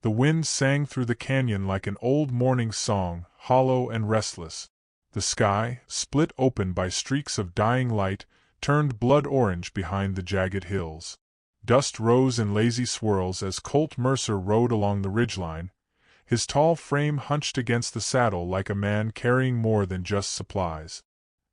The wind sang through the canyon like an old morning song, hollow and restless. The sky, split open by streaks of dying light, turned blood orange behind the jagged hills. Dust rose in lazy swirls as Colt Mercer rode along the ridgeline, his tall frame hunched against the saddle like a man carrying more than just supplies.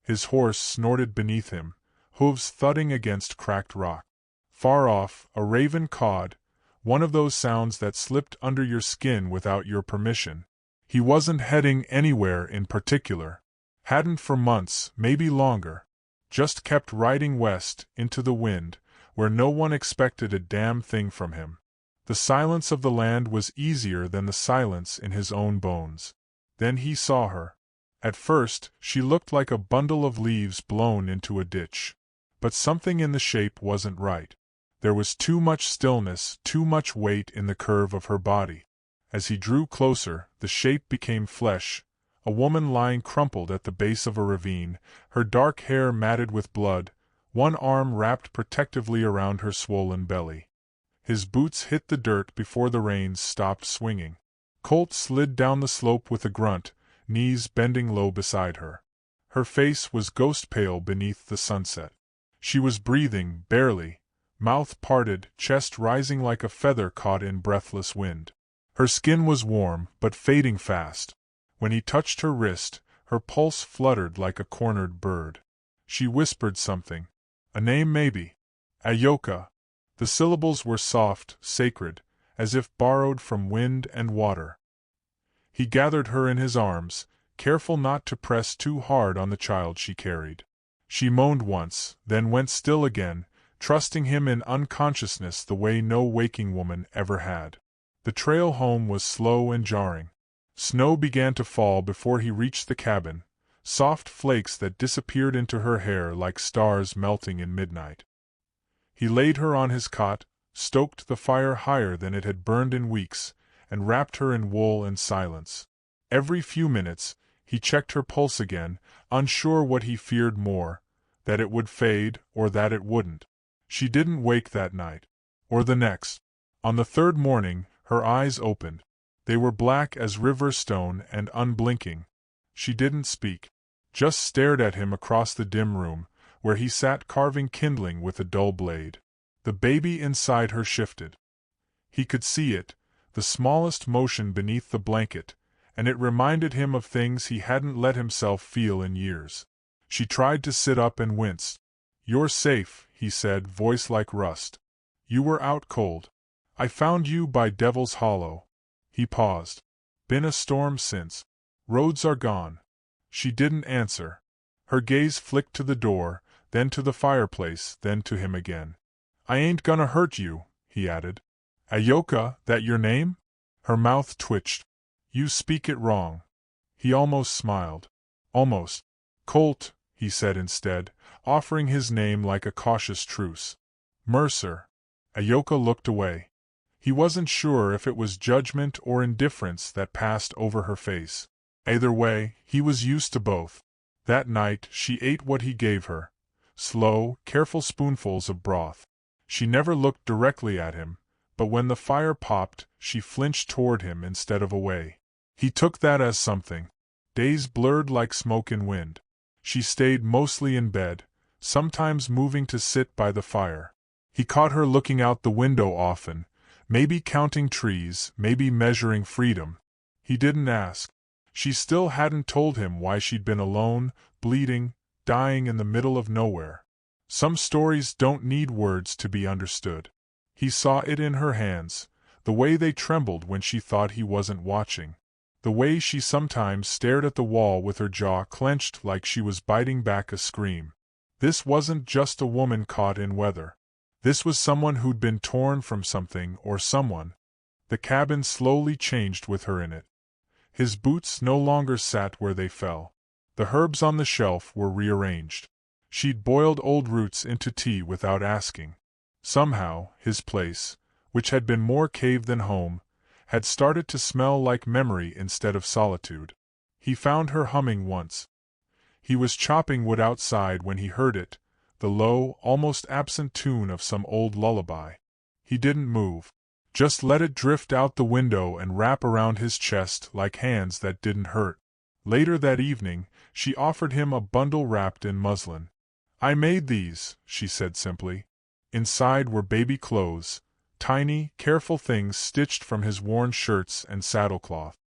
His horse snorted beneath him, hooves thudding against cracked rock. Far off, a raven cawed, one of those sounds that slipped under your skin without your permission. He wasn't heading anywhere in particular. Hadn't for months, maybe longer. Just kept riding west, into the wind, where no one expected a damn thing from him. The silence of the land was easier than the silence in his own bones. Then he saw her. At first, she looked like a bundle of leaves blown into a ditch. But something in the shape wasn't right. There was too much stillness, too much weight in the curve of her body. As he drew closer, the shape became flesh, a woman lying crumpled at the base of a ravine, her dark hair matted with blood, one arm wrapped protectively around her swollen belly. His boots hit the dirt before the reins stopped swinging. Colt slid down the slope with a grunt, knees bending low beside her. Her face was ghost-pale beneath the sunset. She was breathing, barely, mouth parted, chest rising like a feather caught in breathless wind. Her skin was warm, but fading fast. When he touched her wrist, her pulse fluttered like a cornered bird. She whispered something. A name maybe. Ayoka. The syllables were soft, sacred, as if borrowed from wind and water. He gathered her in his arms, careful not to press too hard on the child she carried. She moaned once, then went still again, trusting him in unconsciousness the way no waking woman ever had. The trail home was slow and jarring. Snow began to fall before he reached the cabin, soft flakes that disappeared into her hair like stars melting in midnight. He laid her on his cot, stoked the fire higher than it had burned in weeks, and wrapped her in wool and silence. Every few minutes, he checked her pulse again, unsure what he feared more, that it would fade or that it wouldn't. She didn't wake that night. Or the next. On the third morning, her eyes opened. They were black as river stone and unblinking. She didn't speak. Just stared at him across the dim room, where he sat carving kindling with a dull blade. The baby inside her shifted. He could see it, the smallest motion beneath the blanket, and it reminded him of things he hadn't let himself feel in years. She tried to sit up and winced. "You're safe," he said, voice like rust. "You were out cold. I found you by Devil's Hollow." He paused. "Been a storm since. Roads are gone." She didn't answer. Her gaze flicked to the door, then to the fireplace, then to him again. "I ain't gonna hurt you," he added. "Ayoka, that your name?" Her mouth twitched. "You speak it wrong." He almost smiled. "Almost." "Colt," he said instead, offering his name like a cautious truce. "Mercer." Ayoka looked away. He wasn't sure if it was judgment or indifference that passed over her face. Either way, he was used to both. That night, she ate what he gave her. Slow, careful spoonfuls of broth. She never looked directly at him, but when the fire popped, she flinched toward him instead of away. He took that as something. Days blurred like smoke in wind. She stayed mostly in bed, sometimes moving to sit by the fire. He caught her looking out the window often, maybe counting trees, maybe measuring freedom. He didn't ask. She still hadn't told him why she'd been alone, bleeding, dying in the middle of nowhere. Some stories don't need words to be understood. He saw it in her hands, the way they trembled when she thought he wasn't watching. The way she sometimes stared at the wall with her jaw clenched like she was biting back a scream. This wasn't just a woman caught in weather. This was someone who'd been torn from something or someone. The cabin slowly changed with her in it. His boots no longer sat where they fell. The herbs on the shelf were rearranged. She'd boiled old roots into tea without asking. Somehow, his place, which had been more cave than home, had started to smell like memory instead of solitude. He found her humming once. He was chopping wood outside when he heard it, the low, almost absent tune of some old lullaby. He didn't move. Just let it drift out the window and wrap around his chest like hands that didn't hurt. Later that evening, she offered him a bundle wrapped in muslin. "I made these," she said simply. Inside were baby clothes, tiny, careful things stitched from his worn shirts and saddlecloth.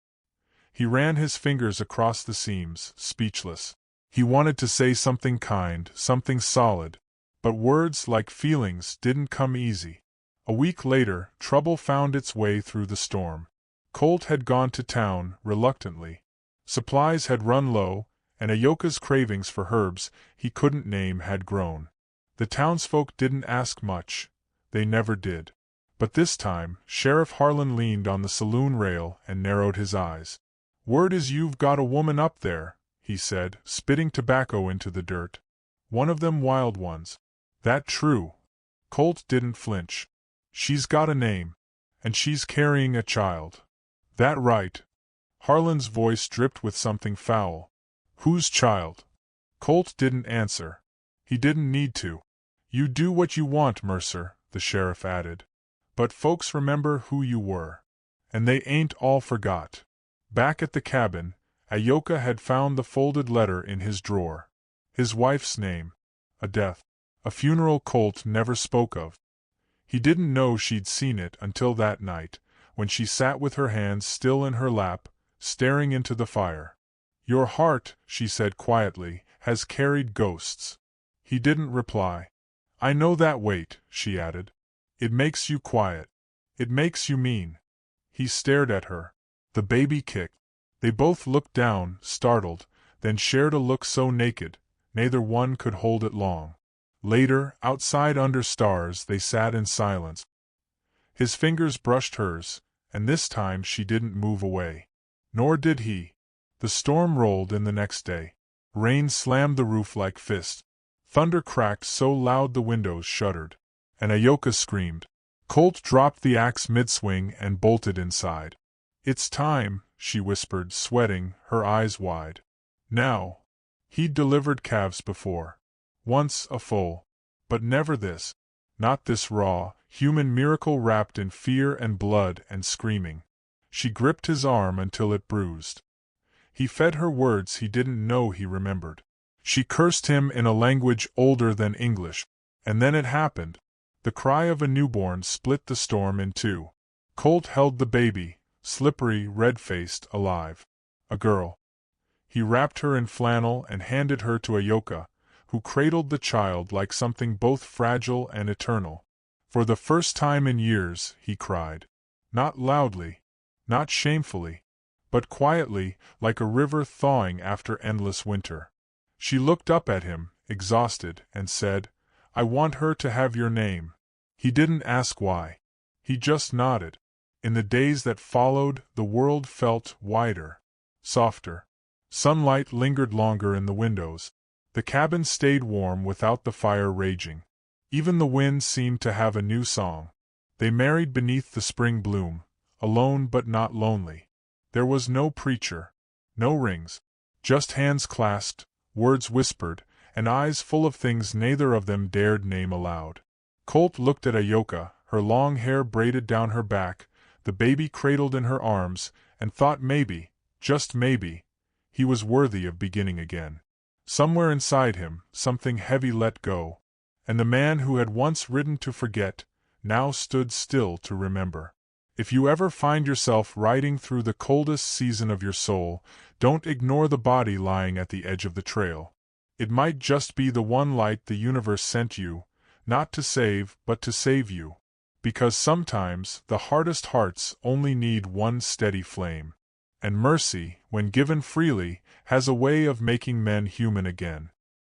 He ran his fingers across the seams, speechless. He wanted to say something kind, something solid, but words, like feelings, didn't come easy. A week later, trouble found its way through the storm. Colt had gone to town, reluctantly. Supplies had run low, and Ayoka's cravings for herbs he couldn't name had grown. The townsfolk didn't ask much. They never did. But this time, Sheriff Harlan leaned on the saloon rail and narrowed his eyes. "Word is you've got a woman up there," he said, spitting tobacco into the dirt. "One of them wild ones." "That true?" Colt didn't flinch. "She's got a name. And she's carrying a child." "That right?" Harlan's voice dripped with something foul. "Whose child?" Colt didn't answer. He didn't need to. "You do what you want, Mercer," the sheriff added. "But folks remember who you were. And they ain't all forgot." Back at the cabin, Ayoka had found the folded letter in his drawer. His wife's name. A death. A funeral Colt never spoke of. He didn't know she'd seen it until that night, when she sat with her hands still in her lap, staring into the fire. "Your heart," she said quietly, "has carried ghosts." He didn't reply. "I know that weight," she added. "It makes you quiet. It makes you mean." He stared at her. The baby kicked. They both looked down, startled, then shared a look so naked, neither one could hold it long. Later, outside under stars, they sat in silence. His fingers brushed hers, and this time she didn't move away. Nor did he. The storm rolled in the next day. Rain slammed the roof like fists. Thunder cracked so loud the windows shuddered. And Ayoka screamed. Colt dropped the axe mid-swing and bolted inside. "It's time," she whispered, sweating, her eyes wide. Now. He'd delivered calves before. Once a foal. But never this. Not this raw, human miracle wrapped in fear and blood and screaming. She gripped his arm until it bruised. He fed her words he didn't know he remembered. She cursed him in a language older than English. And then it happened. The cry of a newborn split the storm in two. Colt held the baby, slippery, red-faced, alive. A girl. He wrapped her in flannel and handed her to Ayoka, who cradled the child like something both fragile and eternal. "For the first time in years," he cried. Not loudly, not shamefully, but quietly, like a river thawing after endless winter. She looked up at him, exhausted, and said, "I want her to have your name." He didn't ask why. He just nodded. In the days that followed, the world felt wider, softer. Sunlight lingered longer in the windows. The cabin stayed warm without the fire raging. Even the wind seemed to have a new song. They married beneath the spring bloom, alone but not lonely. There was no preacher, no rings, just hands clasped, words whispered, and eyes full of things neither of them dared name aloud. Colt looked at Ayoka, her long hair braided down her back, the baby cradled in her arms, and thought maybe, just maybe, he was worthy of beginning again. Somewhere inside him, something heavy let go, and the man who had once ridden to forget, now stood still to remember. If you ever find yourself riding through the coldest season of your soul, don't ignore the body lying at the edge of the trail. It might just be the one light the universe sent you, not to save, but to save you. Because sometimes, the hardest hearts only need one steady flame. And mercy, when given freely, has a way of making men human again.